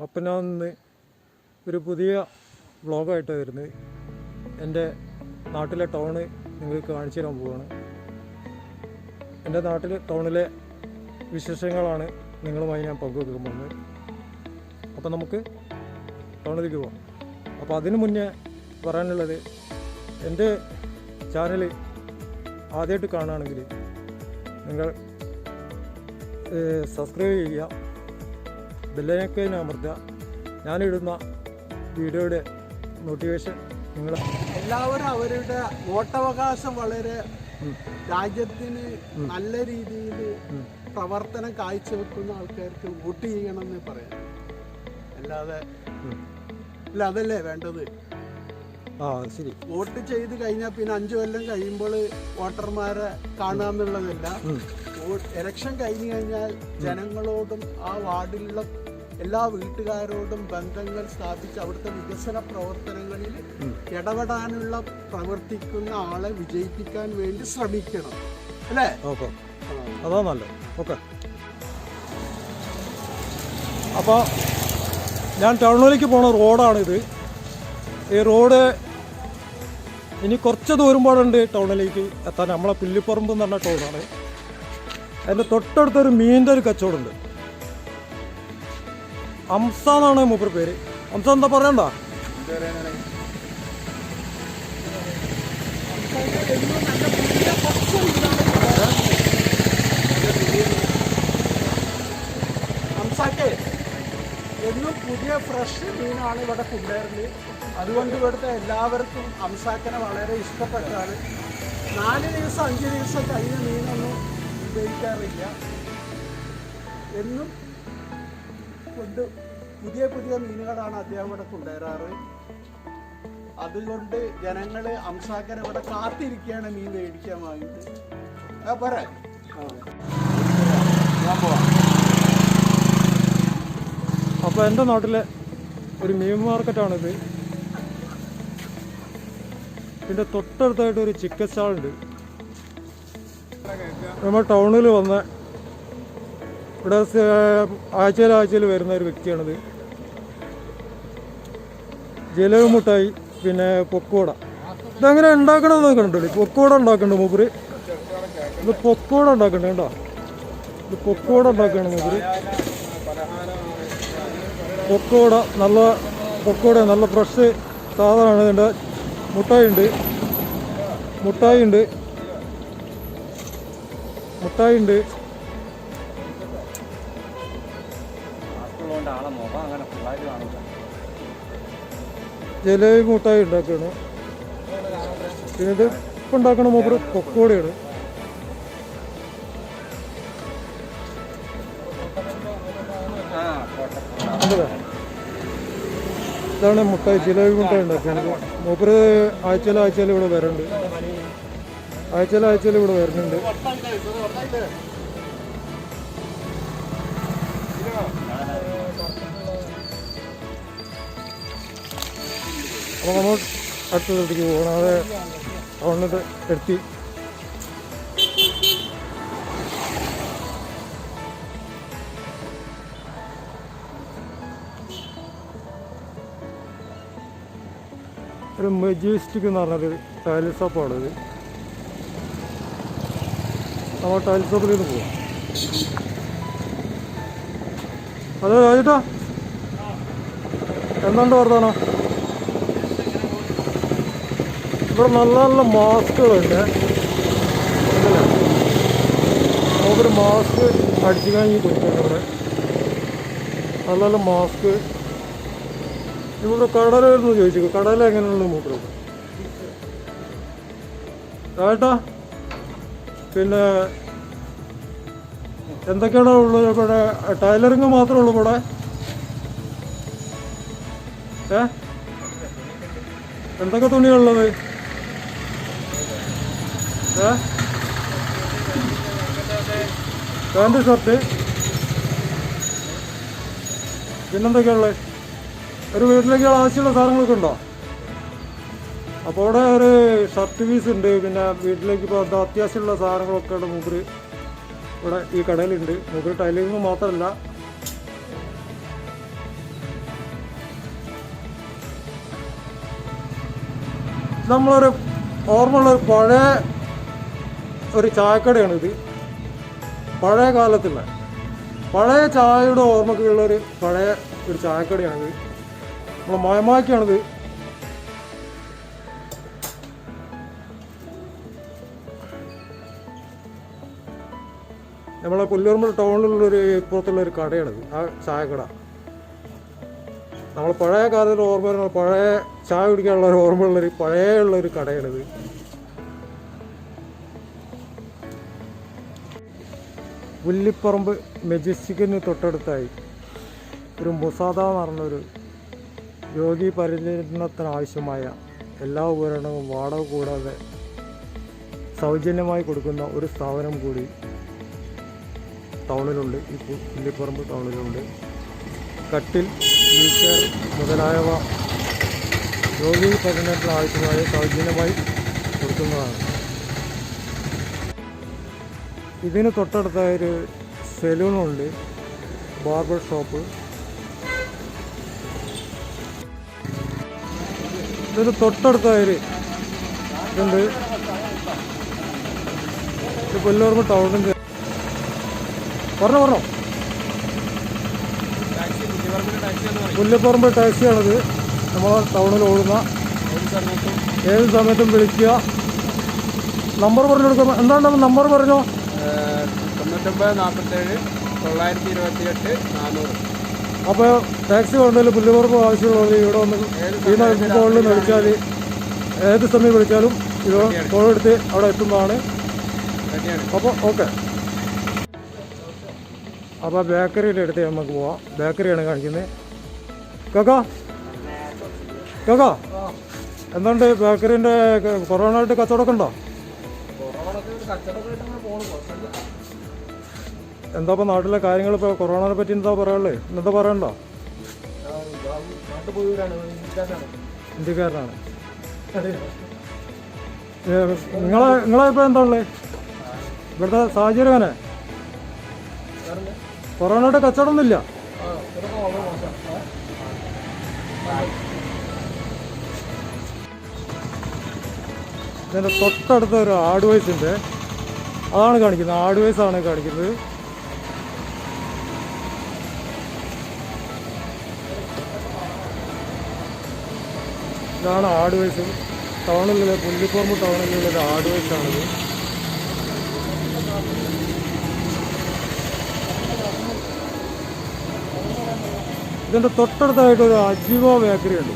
അപ്പം ഞാൻ ഇന്ന് ഒരു പുതിയ വ്ളോഗായിട്ടാണ് വരുന്നത്. എൻ്റെ നാട്ടിലെ ടൗണ് നിങ്ങൾക്ക് കാണിച്ചു തരാൻ പോവുകയാണ്. എൻ്റെ ടൗണിലെ വിശേഷങ്ങളാണ് നിങ്ങളുമായി ഞാൻ പങ്കുവെക്കാൻ പോകുന്നത്. അപ്പോൾ നമുക്ക് ടൗണിലേക്ക് പോകാം. അപ്പോൾ അതിനു മുന്നേ പറയാനുള്ളത്, എൻ്റെ ചാനൽ ആദ്യമായിട്ട് കാണുകയാണെങ്കിൽ നിങ്ങൾ സബ്സ്ക്രൈബ് ചെയ്യുക, ബെല്ലൈക്കൻ അമർത്തുക. ഞാനിടുന്ന വീഡിയോയുടെ നോട്ടിഫിക്കേഷൻ നിങ്ങൾ എല്ലാവരും അവരുടെ വോട്ടവകാശം വളരെ രാജ്യത്തിന് നല്ല രീതിയിൽ പ്രവർത്തനം കാഴ്ചവെക്കുന്ന ആൾക്കാർക്ക് വോട്ട് ചെയ്യണമെന്ന് പറയാം. അല്ലാതെ അതല്ലേ വേണ്ടത്. ശരി. വോട്ട് ചെയ്ത് കഴിഞ്ഞാൽ പിന്നെ 5 കൊല്ലം കഴിയുമ്പോൾ വോട്ടർമാരെ കാണുക എന്നുള്ളതല്ല. ഇലക്ഷൻ കഴിഞ്ഞു കഴിഞ്ഞാൽ ജനങ്ങളോടും ആ വാർഡിലുള്ള എല്ലാ വീട്ടുകാരോടും ബന്ധങ്ങൾ സ്ഥാപിച്ച് അവിടുത്തെ വികസന പ്രവർത്തനങ്ങളിൽ ഇടപെടാനുള്ള പ്രവർത്തിക്കുന്ന ആളെ വിജയിപ്പിക്കാൻ വേണ്ടി ശ്രമിക്കണം, അല്ലേ? ഓക്കെ, അതാ നല്ലത്. ഓക്കെ, അപ്പോൾ ഞാൻ ടൗണിലേക്ക് പോണ റോഡാണിത്. ഈ റോഡ് ഇനി കുറച്ച് ദൂരം പാടുണ്ട് ടൗണിലേക്ക് എത്താൻ. നമ്മളെ പുല്ലിപ്പറമ്പ് എന്ന് പറഞ്ഞ ടൗണാണ്. അതിൻ്റെ തൊട്ടടുത്തൊരു മീനിൻ്റെ ഒരു കച്ചവടമുണ്ട്. ഹംസ എന്നാണ് മൂപ്പർ പേര്. ഹംസ എന്താ പറയണ്ട? ഹംസാക്ക് എന്നും പുതിയ ഫ്രഷ് മീനാണ് ഇവിടെ കൊണ്ടുവരുന്നത്. അതുകൊണ്ട് ഇവിടുത്തെ എല്ലാവർക്കും ഹംസാക്കിനെ വളരെ ഇഷ്ടപ്പെട്ടാണ്. 4 ദിവസം 5 ദിവസം കഴിഞ്ഞ മീനൊന്നും ഉപയോഗിക്കാറില്ല. എന്നും പുതിയ മീനുകളാണ് അദ്ദേഹം ഇവിടെ കൊണ്ടുവരാറ്. അതുകൊണ്ട് ജനങ്ങൾ ഹംസാക്കനെ ഇവിടെ കാത്തിരിക്കുകയാണ് മീൻ മേടിക്കാൻ വാങ്ങിയിട്ട്. പറയാം, ഞാൻ പോവാം. അപ്പോൾ എൻ്റെ നാട്ടിലെ ഒരു മീൻ മാർക്കറ്റാണിത്. ഇതിൻ്റെ തൊട്ടടുത്തായിട്ട് ഒരു ചിക്കൻ സ്റ്റാളുണ്ട്. നമ്മൾ ടൗണിൽ വന്ന ഇവിടെ ആഴ്ചയിൽ വരുന്ന ഒരു വ്യക്തിയാണിത്. ജിലേബി മുട്ടായി, പിന്നെ പൊക്കോട. ഇതെങ്ങനെ ഉണ്ടാക്കണമെന്ന് കണ്ടോ? പൊക്കോട ഉണ്ടാക്കണ്ട മൂപ്പര്. ഇത് പൊക്കോട ഉണ്ടാക്കണ്ട കേട്ടോ. ഇത് പൊക്കോട ഉണ്ടാക്കണം മൂപ്പര്. പൊക്കോട നല്ല ഫ്രഷ് സാധനമാണ്. ഇതിൻ്റെ മുട്ടായി ഉണ്ട്. ജിലേബി മുട്ടായി ഉണ്ടാക്കുകയാണ്. പിന്നെ ഇത് ഇപ്പം ഉണ്ടാക്കണ മൂപ്പര് പൊക്കോടയാണ്. ഇതാണ് മുട്ടായി, ജിലേബി മുട്ടായി ഉണ്ടാക്കുന്നത്. മൂപ്പര് ആഴ്ചയിൽ ഇവിടെ വരുന്നുണ്ട്. അപ്പോൾ നമ്മൾ അടുത്ത സ്ഥലത്തേക്ക് പോകണം. അത് ടൗണിൽ എത്തി. ഒരു മെജസ്റ്റിക് എന്ന് പറഞ്ഞൊരു ടൈൽ ഷോപ്പാണിത്. നമ്മൾ ടൈൽ ഷോപ്പിൽ നിന്ന് പോവാം. ഹലോ രാജേട്ടാ, എന്തുണ്ട് വർത്താനം? ഇവിടെ നല്ല മാസ്കുകളുണ്ട്. നമുക്കൊരു മാസ്ക് അടിച്ചു കഴിഞ്ഞ് കൊടുക്കണം. ഇവിടെ നല്ല മാസ്ക്. ഇവിടെ കടലായിരുന്നു ചോദിച്ചു. കടല എങ്ങനെയുള്ള മൂത്രം ഏട്ടാ? പിന്നെ എന്തൊക്കെയാണോ ഉള്ളത് ഇവിടെ? ടൈലറിങ് മാത്രമേ ഉള്ളൂ ഇവിടെ? എന്തൊക്കെ തുണിയുള്ളത്? Pant, shirt, പിന്നെന്തൊക്കെയുള്ളത്? ഒരു വീട്ടിലേക്ക് ആവശ്യമുള്ള സാധനങ്ങളൊക്കെ ഉണ്ടോ? അപ്പോൾ അവിടെ ഒരു ഷർട്ട് പീസ് ഉണ്ട്. പിന്നെ വീട്ടിലേക്ക് ഇപ്പോൾ എന്താ അത്യാവശ്യമുള്ള സാധനങ്ങളൊക്കെ ഇവിടെ മൂപ്പര് ഇവിടെ ഈ കടയിലുണ്ട്. മൂപ്പര് ടൈലറിങ് മാത്രമല്ല നമ്മളൊരു ഓർമ്മയുള്ളൊരു പഴയ ഒരു ചായക്കടയാണിത്. പഴയ കാലത്തുള്ള പഴയ ചായയുടെ ഓർമ്മക്കുള്ളൊരു പഴയ ഒരു ചായക്കടയാണിത്. നമ്മൾ മയമാക്കിയാണിത്. നമ്മളെ പുല്ലൂർമല ടൗണിലുള്ളൊരു ഇപ്പുറത്തുള്ളൊരു കടയാണിത്, ആ ചായക്കട. നമ്മൾ പഴയ കാലത്തിൽ ഓർമ്മ, പഴയ ചായ കുടിക്കാനുള്ള ഒരു ഓർമ്മയുള്ളൊരു പഴയുള്ളൊരു കടയാണിത്. പുല്ലിപ്പറമ്പ് മെജസ്റ്റിക്കിന് തൊട്ടടുത്തായി ഒരു മുസാദ എന്ന് പറഞ്ഞൊരു രോഗി പരിചരണത്തിനാവശ്യമായ എല്ലാ ഉപകരണങ്ങളും വാടക കൂടാതെ സൗജന്യമായി കൊടുക്കുന്ന ഒരു സ്ഥാപനം കൂടി ടൗണിലുണ്ട്. ഈ പുല്ലിപ്പറമ്പ് ടൗണിലുണ്ട്. കട്ടിൽ, വീൽചെയർ മുതലായവ രോഗി പരിചരണത്തിന് ആവശ്യമായ സൗജന്യമായി കൊടുക്കുന്നതാണ്. ഇതിന് തൊട്ടടുത്തായൊരു സെലൂണുണ്ട്, ബാർബർ ഷോപ്പ്. ഇതിന് തൊട്ടടുത്തായൊരു ഇതുണ്ട്. ഇത് പുല്ലൂർമ ടൗണിൻ്റെ പറഞ്ഞോ പുല്ലിപ്പറമ്പ് ടാക്സിയാണിത്. നമ്മളെ ടൗണിൽ ഓടുന്ന. ഏത് സമയത്തും വിളിക്കുക. നമ്പർ പറഞ്ഞു കൊടുക്കുക. എന്താണ് നമ്പർ പറഞ്ഞോ? 9947 അപ്പോൾ ടാക്സി കൊണ്ടുവരും. പുല്ലിപ്പറമ്പ് ആവശ്യമുള്ളത് ഇവിടെ വന്ന് ഈ ഫോണിൽ വിളിച്ചാൽ ഏത് സമയം വിളിച്ചാലും ഇത് ഫോൺ എടുത്ത് അവിടെ എത്തുന്നതാണ്. അപ്പോൾ ഓക്കെ. അപ്പോൾ ബേക്കറിയുടെ അടുത്ത് നമുക്ക് പോവാം. ബേക്കറിയാണ് കാണിക്കുന്നത്. കേക്കാ എന്തുണ്ട് ബേക്കറിൻ്റെ? കൊറോണ ആയിട്ട് കച്ചവടമൊക്കെ ഉണ്ടോ? എന്താ ഇപ്പോൾ നാട്ടിലെ കാര്യങ്ങൾ? ഇപ്പോൾ കൊറോണയെ പറ്റി എന്താ പറയാനുള്ളത്? എന്താ പറയണ്ടോ? ഇന്ത്യക്കാരനാണ്. നിങ്ങളെ ഇപ്പോൾ എന്താ ഉള്ളത്? ഇവിടുത്തെ സാഹചര്യം എങ്ങനെ? കൊറോണയുടെ കച്ചവടമൊന്നുമില്ല. ഇതിൻ്റെ തൊട്ടടുത്ത ഒരു ആഡ്വൈസിൻ്റെ അതാണ് കാണിക്കുന്നത്. ആഡ്വൈസാണ് കാണിക്കുന്നത്. ഇതാണ് ആഡ്വൈസ്. ടൗണിലുള്ള പുല്ലിപ്പറമ്പ് ടൗണിലുള്ളൊരു ആഡ്വൈസാണിത്. ഇതിൻ്റെ തൊട്ടടുത്തായിട്ടൊരു അജീവ ബേക്കറി ഉണ്ട്.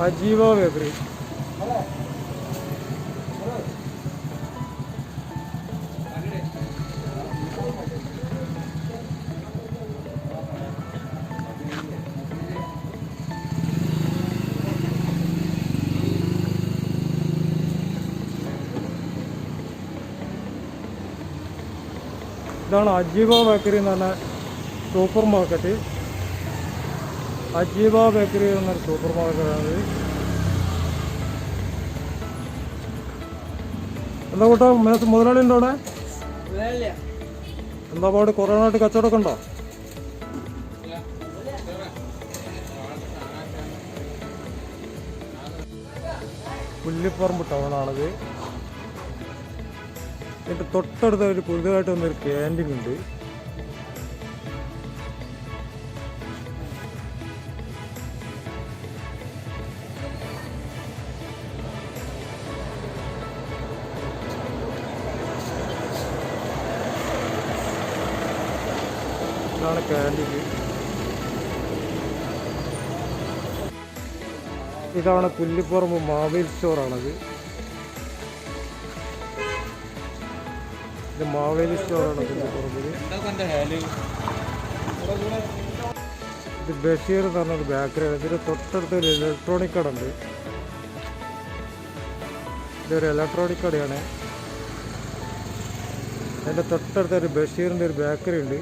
അജീവ ബേക്കറി. ഇതാണ് അജീവ ബേക്കറി എന്ന് പറഞ്ഞ സൂപ്പർ മാർക്കറ്റ്. അജീവ ബേക്കറി എന്നൊരു സൂപ്പർ മാർക്കറ്റാണ്. എന്താ കൂട്ടാ മുതലാളി ഉണ്ടോ അവിടെ? എന്താ പാട്? കൊറോണ ആയിട്ട് കച്ചവടമൊക്കെ ഉണ്ടോ? പുല്ലിപ്പറമ്പ് ടൗണാണത്. ഇതിൻ്റെ തൊട്ടടുത്ത ഒരു പുതുതായിട്ട് വന്നൊരു ക്യാൻറ്റീൻ ഉണ്ട്. ഇതാണ് ക്യാൻറ്റീൻ. ഇതാണ് പുല്ലിപ്പറമ്പ് മാവേലി സ്റ്റോറാണത്. ഇത് മാവേലി സ്റ്റോറാണ് പുല്ലിപ്പറമ്പിൽ. ഇത് ബഷീർ എന്ന് പറഞ്ഞൊരു ബേക്കറിയാണ്. ഇതിന് തൊട്ടടുത്തൊരു ഇലക്ട്രോണിക് കട ഉണ്ട്. ഇതൊരു ഇലക്ട്രോണിക് കടയാണ്. അതിൻ്റെ തൊട്ടടുത്തൊരു ബഷീറിൻ്റെ ഒരു ബേക്കറി ഉണ്ട്.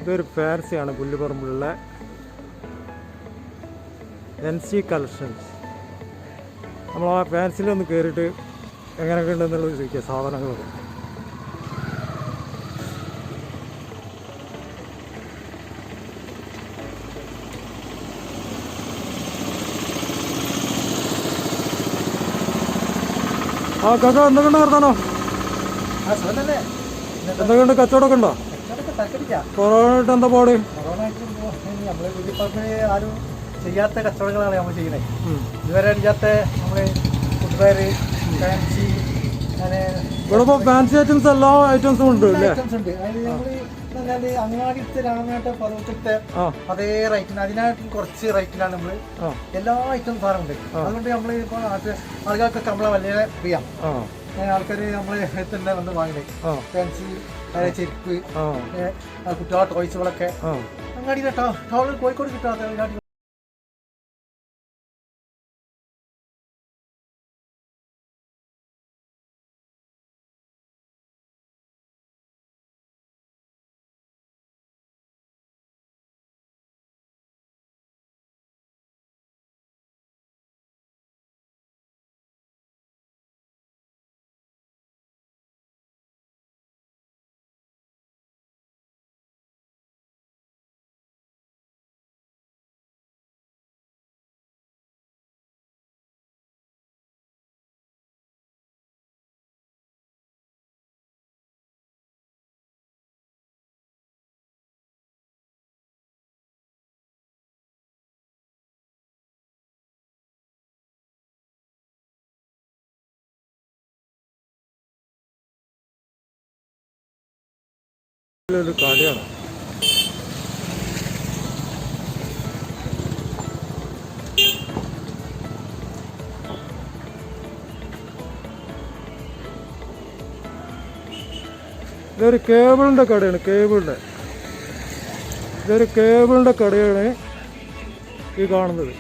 ഇതൊരു ഫാൻസിയാണ് പുല്ലിപ്പറമ്പിലുള്ള NC കളക്ഷൻസ്. നമ്മൾ ആ ഫാൻസിലൊന്ന് കയറിയിട്ട് എങ്ങനെയൊക്കെ ഉണ്ടെന്നുള്ളത് ചോദിക്കുക സാധനങ്ങളൊക്കെ. ആ കാക്ക എന്തൊക്കെയുണ്ട് വർത്താനോ? എന്തൊക്കെയുണ്ട്, കച്ചവടമൊക്കെ ഉണ്ടോ? കൊറോണ ആയിട്ട് എന്താ പാട്? ആരും ചെയ്യാത്ത കച്ചവടങ്ങളാണ് നമ്മൾ ചെയ്യുന്നത്. ഇതുവരെ ചെയ്യാത്ത നമ്മള് ഫുട്വെയർ, ഫാൻസി, ഇവിടെ ഇപ്പൊ ഫാൻസി ഐറ്റംസ് എല്ലാ ഐറ്റംസും ഉണ്ട് അല്ലേ? ഐറ്റംസ് ഉണ്ട്. അതിൽ നമ്മള് അങ്ങാടിത്തെ രാമനാട്ട് പർവ്വതത്തെ അതേ റേറ്റിന്, അതിനായിട്ട് കുറച്ച് റേറ്റിലാണ് നമ്മള് എല്ലാ ഐറ്റം സാധനം ഉണ്ട്. അതുകൊണ്ട് നമ്മള് ഇപ്പൊ ആൾക്കാർക്കൊക്കെ നമ്മളെ വലിയ പ്രിയം ആൾക്കാര് നമ്മളെ തന്നെ വന്ന് വാങ്ങണേ. ഫാൻസി, ചെരുപ്പ്, കുട്ടികളെ ടോയ്സുകളൊക്കെ അങ്ങാടി ടൗണിൽ കോഴിക്കോട് കിട്ടാത്ത ഒരു കടയാണ്. ഇതൊരു കേബിളിൻ്റെ കടയാണ്. ഇതൊരു കേബിളിൻ്റെ കടയാണ് ഈ കാണുന്നത്.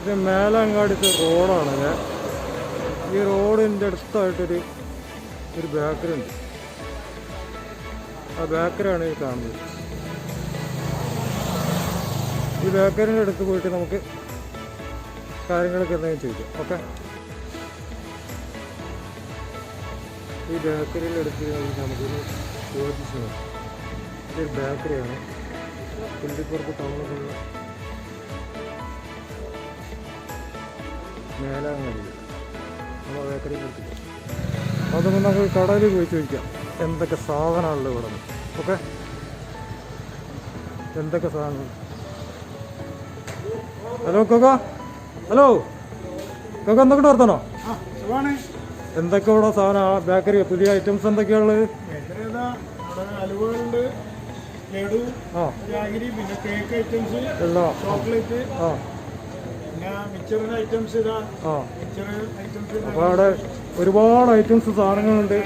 ഇത് മേലങ്ങാടിത്തെ റോഡാണ്. ഈ റോഡിൻ്റെ അടുത്തായിട്ടൊരു ബേക്കറി ഉണ്ട്. ആ ബേക്കറിയാണ് ഈ കാണുന്നത്. ഈ ബേക്കറിൻ്റെ അടുത്ത് പോയിട്ട് നമുക്ക് കാര്യങ്ങളൊക്കെ എന്തെങ്കിലും ചോദിക്കാം. ഓക്കെ, ഈ ബേക്കറിയുടെ അടുത്ത് നമുക്കൊരു ചോദിച്ചു. ഇതൊരു ബേക്കറിയാണ്. പുല്ലിപ്പുറത്ത് ടൗണിലുള്ള മേലാങ്ങാടി നമ്മൾ ബേക്കറി കൊടുത്തില്ല. അതൊന്നും നമുക്ക് കടയിൽ പോയി ചോദിക്കാം എന്തൊക്കെ സാധനമാണല്ലോ ഇവിടെ. ഓക്കെ, എന്തൊക്കെ സാധനങ്ങൾ. ഹലോ കാക്ക, ഹലോ കാക്ക, എന്തൊക്കെ നടത്തണോ? എന്തൊക്കെ ഇവിടെ സാധനം ബേക്കറി പുതിയ ഐറ്റംസ് എന്തൊക്കെയാണുള്ളത്? അലുവകളുണ്ട്, ലഡു, ജാഗിരി, പിന്നെ കേക്ക് ഐറ്റംസ്, ചോക്ലേറ്റ്, മിച്ചറിന്റെ ഐറ്റംസ്. അപ്പോൾ അവിടെ ഒരുപാട് ഐറ്റംസ് സാധനങ്ങളുണ്ട്.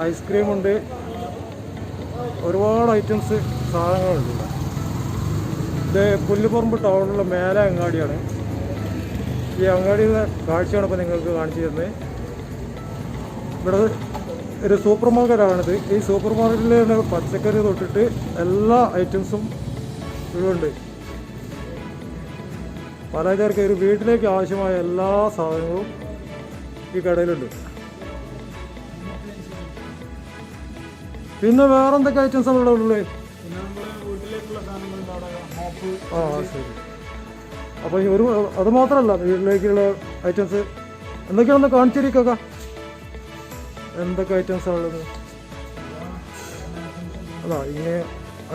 ഐസ്ക്രീമുണ്ട്, ഒരുപാട് ഐറ്റംസ് സാധനങ്ങളുണ്ട്. ഇത് പുല്ലുപറമ്പ് ടൗണിലുള്ള മേലെ അങ്ങാടിയാണ്. ഈ അങ്ങാടിയുടെ കാഴ്ചയാണ് ഇപ്പോൾ നിങ്ങൾക്ക് കാണിച്ചു തരുന്നത്. ഇവിടെ ഒരു സൂപ്പർ മാർക്കറ്റാണിത്. ഈ സൂപ്പർ മാർക്കറ്റിൽ പച്ചക്കറി തൊട്ടിട്ട് എല്ലാ ഐറ്റംസും ഇവിടെയുണ്ട്. പലചരക്ക് ഒരു വീട്ടിലേക്ക് ആവശ്യമായ എല്ലാ സാധനങ്ങളും ഈ കടയിലുണ്ട്. പിന്നെ വേറെ എന്തൊക്കെ ഐറ്റംസ് ആണ് ഇവിടെ ഉള്ളത്? ആ ശരി. അപ്പോൾ ഈ അത് മാത്രമല്ല, വീട്ടിലേക്കുള്ള ഐറ്റംസ് എന്തൊക്കെയാണെന്ന് കാണിച്ചിരിക്കുക. എന്തൊക്കെ ഐറ്റംസ് ആണുള്ളത്? അതാ ഇങ്ങനെ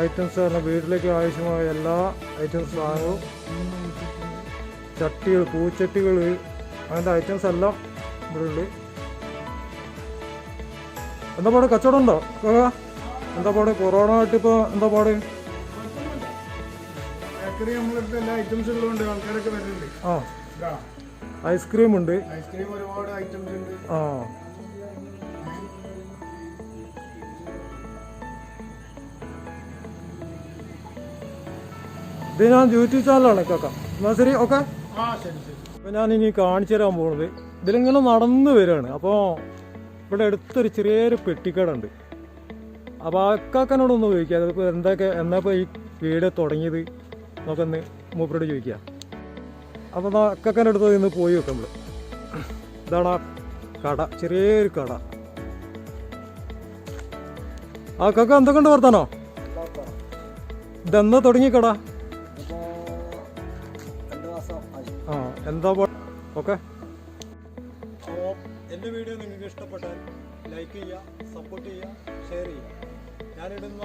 ഐറ്റംസ് പറഞ്ഞാൽ വീട്ടിലേക്ക് ആവശ്യമായ എല്ലാ ഐറ്റംസ് സാധനങ്ങളും, ചട്ടികൾ, പൂച്ചട്ടികൾ, അങ്ങനത്തെ ഐറ്റംസ് എല്ലാം ഇവിടെ ഉണ്ട്. എന്താ പാട്, കച്ചവടം ഉണ്ടോ? എന്താ പാട്, കൊറോണ ആയിട്ട് ഇപ്പോൾ എന്താ പാട്? ഐസ്ക്രീം ഉണ്ട്. ഒരുപാട് ഐറ്റംസ് ഉണ്ട്. ഇത് ഞാൻ യൂട്യൂബ് ചാനലാണ് കേൾക്കാം. എന്നാൽ ശരി, ഓക്കെ. അപ്പോൾ ഞാനിനി കാണിച്ചു തരാൻ പോകുന്നത് ഇതിലിങ്ങനെ നടന്നു വരികയാണ്. അപ്പോൾ ഇവിടെ അടുത്തൊരു ചെറിയൊരു പെട്ടിക്കട. അപ്പോൾ അക്കാക്കനോടൊന്ന് ചോദിക്കുക അതിപ്പോൾ എന്നപ്പോൾ ഈ വീഡിയോ തുടങ്ങിയത് നമുക്കൊന്ന് മൂപ്പരോട് ചോദിക്കുക. അപ്പോൾ അക്കാക്കൻ്റെ അടുത്ത് നിന്ന് പോയി വെക്കാം നമ്മൾ. ഇതാണ് ആ കട, ചെറിയൊരു കട. ആ കാക്ക എന്തൊക്കെ ഉണ്ട് വർത്താനോ? ഇതെന്നാ തുടങ്ങി കട? എന്താ ഓക്കെ. അപ്പോൾ എൻ്റെ വീഡിയോ നിങ്ങൾക്ക് ഇഷ്ടപ്പെട്ടാൽ ലൈക്ക് ചെയ്യുക, സപ്പോർട്ട് ചെയ്യുക, ഷെയർ ചെയ്യുക. ഞാനിടുന്ന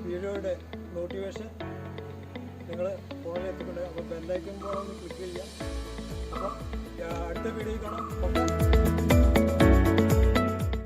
വീഡിയോയുടെ നോട്ടിഫിക്കേഷൻ നിങ്ങൾ ഫോണിൽ എത്തിക്കൊണ്ട് അപ്പോൾ ബെല്ലൈക്കൻ പോലെ ഒന്ന് ക്ലിക്ക് ചെയ്യുക. അപ്പം അടുത്ത വീഡിയോ കാണാം. ഓക്കെ.